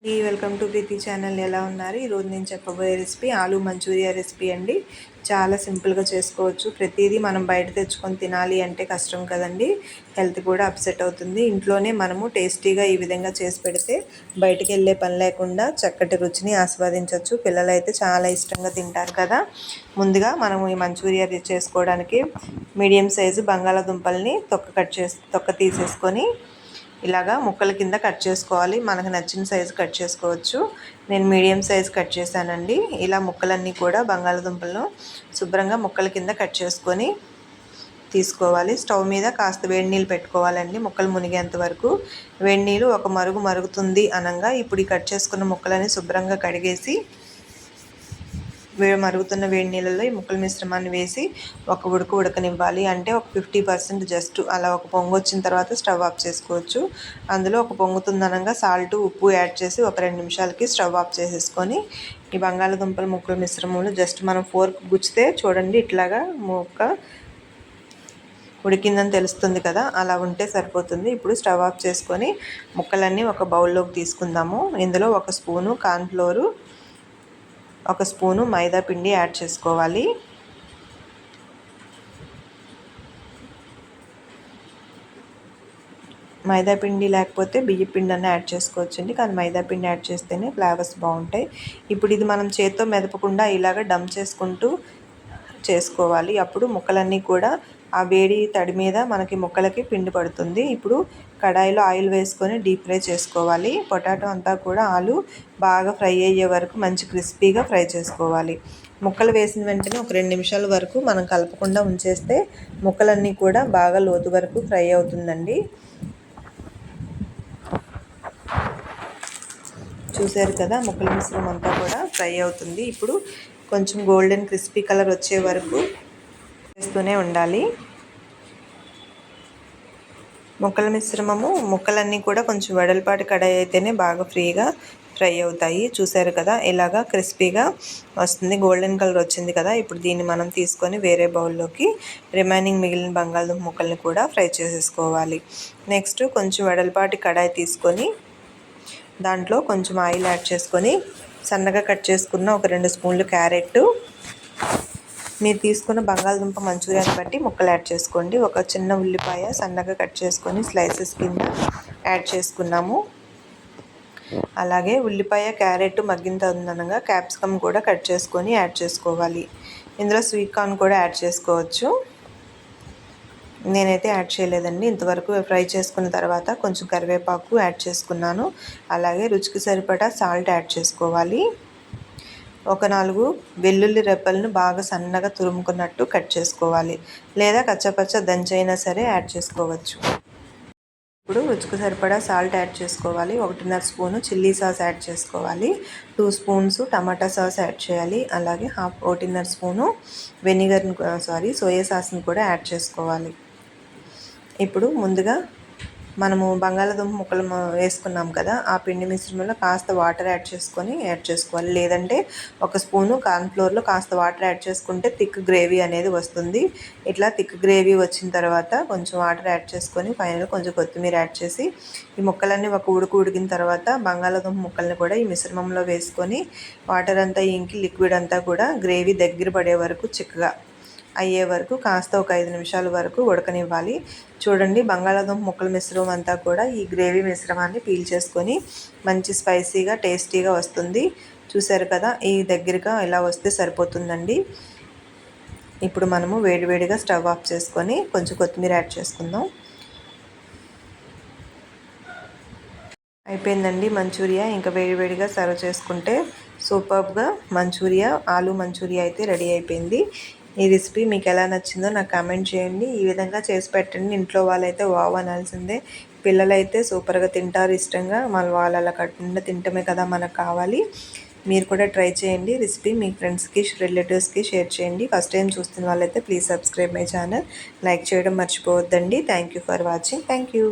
Welcome to Preethi channel. ఎలా ఉన్నారు? ఈరోజు నేను చెప్పబోయే రెసిపీ ఆలూ మంచూరియా రెసిపీ అండి. చాలా సింపుల్గా చేసుకోవచ్చు. ప్రతిదీ మనం బయట తెచ్చుకొని తినాలి అంటే కష్టం కదండి, హెల్త్ కూడా అప్సెట్ అవుతుంది. ఇంట్లోనే మనము టేస్టీగా ఈ విధంగా చేసి పెడితే బయటికి వెళ్ళే పని లేకుండా చక్కటి రుచిని ఆస్వాదించవచ్చు. పిల్లలైతే చాలా ఇష్టంగా తింటారు కదా. ముందుగా మనము ఈ మంచూరియా చేసుకోవడానికి మీడియం సైజు బంగాళాదుంపల్ని తొక్క తీసేసుకొని ఇలాగా ముక్కల కింద కట్ చేసుకోవాలి. మనకు నచ్చిన సైజు కట్ చేసుకోవచ్చు. నేను మీడియం సైజు కట్ చేశానండి. ఇలా ముక్కలన్నీ కూడా బంగాళదుంపలను శుభ్రంగా ముక్కల కింద కట్ చేసుకొని తీసుకోవాలి. స్టవ్ మీద కాస్త వేడి నీళ్ళు పెట్టుకోవాలండి. ముక్కలు మునిగేంత వరకు వేడి నీళ్ళు ఒక మరుగుతుంది అనగా ఇప్పుడు ఈ కట్ చేసుకున్న ముక్కలని శుభ్రంగా కడిగేసి మరుగుతున్న వేడి నీళ్ళలో ఈ ముక్కల మిశ్రమాన్ని వేసి ఒక ఉడకనివ్వాలి. అంటే ఒక 50% జస్ట్ అలా ఒక పొంగు వచ్చిన తర్వాత స్టవ్ ఆఫ్ చేసుకోవచ్చు. అందులో ఒక పొంగుతుందనగా సాల్ట్, ఉప్పు యాడ్ చేసి ఒక 2 నిమిషాలకి స్టవ్ ఆఫ్ చేసేసుకొని ఈ బంగాళదుంపల ముక్కల మిశ్రమంలో జస్ట్ మనం ఫోర్క్ గుచ్చితే చూడండి ఇట్లాగా ముక్క ఉడికిందని తెలుస్తుంది కదా, అలా ఉంటే సరిపోతుంది. ఇప్పుడు స్టవ్ ఆఫ్ చేసుకొని ముక్కలన్నీ ఒక బౌల్లోకి తీసుకుందాము. ఇందులో 1 స్పూను కార్న్ఫ్లోరు, 1 స్పూను మైదా పిండి యాడ్ చేసుకోవాలి. మైదా పిండి లేకపోతే బియ్య పిండి అన్న యాడ్ చేసుకోవచ్చండి, కానీ మైదా పిండి యాడ్ చేస్తేనే ఫ్లేవర్స్ బాగుంటాయి. ఇప్పుడు ఇది మనం చేత్తో మెదపకుండా ఇలాగ డంప్ చేసుకుంటూ చేసుకోవాలి. అప్పుడు ముక్కలన్నీ కూడా ఆ వేడి తడి మీద మనకి ముక్కలకి పిండి పడుతుంది. ఇప్పుడు కడాయిలో ఆయిల్ వేసుకొని డీప్ ఫ్రై చేసుకోవాలి. పొటాటో అంతా కూడా ఆలు బాగా ఫ్రై అయ్యే వరకు మంచి క్రిస్పీగా ఫ్రై చేసుకోవాలి. ముక్కలు వేసిన వెంటనే ఒక 2 నిమిషాల వరకు మనం కలపకుండా ఉంచేస్తే ముక్కలన్నీ కూడా బాగా లోతు వరకు ఫ్రై అవుతుందండి. చూసారు కదా, ముక్కల మిశ్రమం అంతా కూడా ఫ్రై అవుతుంది. ఇప్పుడు కొంచెం గోల్డెన్ క్రిస్పీ కలర్ వచ్చే వరకు చేస్తూనే ఉండాలి. ముక్కల మిశ్రమము ముక్కలన్నీ కూడా కొంచెం వెడల్పాటి కడాయి అయితేనే బాగా ఫ్రీగా ఫ్రై అవుతాయి. చూసారు కదా, ఇలాగా క్రిస్పీగా వస్తుంది, గోల్డెన్ కలర్ వచ్చింది కదా. ఇప్పుడు దీన్ని మనం తీసుకొని వేరే బౌల్లోకి రిమైనింగ్ మిగిలిన బంగాళదుంప ముక్కల్ని కూడా ఫ్రై చేసేసుకోవాలి. నెక్స్ట్ కొంచెం వెడల్పాటి కడాయి తీసుకొని దాంట్లో కొంచెం ఆయిల్ యాడ్ చేసుకొని సన్నగా కట్ చేసుకున్న ఒక 2 స్పూన్లు క్యారెట్, మీరు తీసుకున్న బంగాళదుంప మంచూరియాని బట్టి ముక్కలు యాడ్ చేసుకోండి. ఒక చిన్న ఉల్లిపాయ సన్నగా కట్ చేసుకొని స్లైసెస్ కింద యాడ్ చేసుకున్నాము. అలాగే ఉల్లిపాయ క్యారెట్ మగ్గిన తదనంగా క్యాప్సికమ్ కూడా కట్ చేసుకొని యాడ్ చేసుకోవాలి. ఇందులో స్వీట్ కార్న్ కూడా యాడ్ చేసుకోవచ్చు. నేనైతే యాడ్ చేయలేదండి. ఇంతవరకు ఫ్రై చేసుకున్న తర్వాత కొంచెం కరివేపాకు యాడ్ చేసుకున్నాను. అలాగే రుచికి సరిపడా సాల్ట్ యాడ్ చేసుకోవాలి. ఒక 4 వెల్లుల్లి రెబ్బలను బాగా సన్నగా తురుముకున్నట్టు కట్ చేసుకోవాలి, లేదా కచ్చపచ్చ దంచైనా సరే యాడ్ చేసుకోవచ్చు. ఇప్పుడు రుచికి సరిపడా సాల్ట్ యాడ్ చేసుకోవాలి. 1.5 స్పూను చిల్లీ సాస్ యాడ్ చేసుకోవాలి. 2 స్పూన్స్ టమాటా సాస్ యాడ్ చేయాలి. అలాగే 1.5 స్పూను సోయా సాస్ని కూడా యాడ్ చేసుకోవాలి. ఇప్పుడు ముందుగా మనము బంగాళాదుంప ముక్కలు వేసుకున్నాం కదా, ఆ పిండి మిశ్రమంలో కాస్త వాటర్ యాడ్ చేసుకోవాలి. లేదంటే 1 స్పూను కార్న్ఫ్లోర్లో కాస్త వాటర్ యాడ్ చేసుకుంటే థిక్ గ్రేవీ అనేది వస్తుంది. ఇట్లా థిక్ గ్రేవీ వచ్చిన తర్వాత కొంచెం వాటర్ యాడ్ చేసుకొని ఫైనల్గా కొంచెం కొత్తిమీర యాడ్ చేసి ఈ ముక్కలన్నీ ఒక ఉడికిన తర్వాత బంగాళాదుంప ముక్కల్ని కూడా ఈ మిశ్రమంలో వేసుకొని వాటర్ అంతా ఇంకి లిక్విడ్ అంతా కూడా గ్రేవీ దగ్గర పడే వరకు చిక్కగా అయ్యే వరకు కాస్త ఒక 5 నిమిషాల వరకు ఉడకనివ్వాలి. చూడండి, బంగాళాదుంప ముక్కల మిశ్రమం అంతా కూడా ఈ గ్రేవీ మిశ్రమాన్ని పీల్చేసుకొని మంచి స్పైసీగా టేస్టీగా వస్తుంది. చూసారు కదా, ఈ దగ్గరగా ఇలా వస్తే సరిపోతుందండి. ఇప్పుడు మనము వేడివేడిగా స్టవ్ ఆఫ్ చేసుకొని కొంచెం కొత్తిమీర యాడ్ చేసుకుందాం. అయిపోయిందండి మంచూరియా. ఇంకా వేడివేడిగా సర్వ్ చేసుకుంటే సూపర్గా ఆలూ మంచూరియా అయితే రెడీ అయిపోయింది. ఈ రెసిపీ మీకు ఎలా నచ్చిందో నాకు కామెంట్ చేయండి. ఈ విధంగా చేసి పెట్టండి. ఇంట్లో వాళ్ళైతే వావ్ అనాల్సిందే. పిల్లలైతే సూపర్గా తింటారు ఇష్టంగా. వాళ్ళు అలా కట్టకుండా తింటమే కదా మనకు కావాలి. మీరు కూడా ట్రై చేయండి. రెసిపీ మీ ఫ్రెండ్స్కి రిలేటివ్స్కి షేర్ చేయండి. ఫస్ట్ టైం చూస్తున్న వాళ్ళైతే please subscribe my channel. Like చేయడం మర్చిపోవద్దండి. Thank you for watching. Thank you.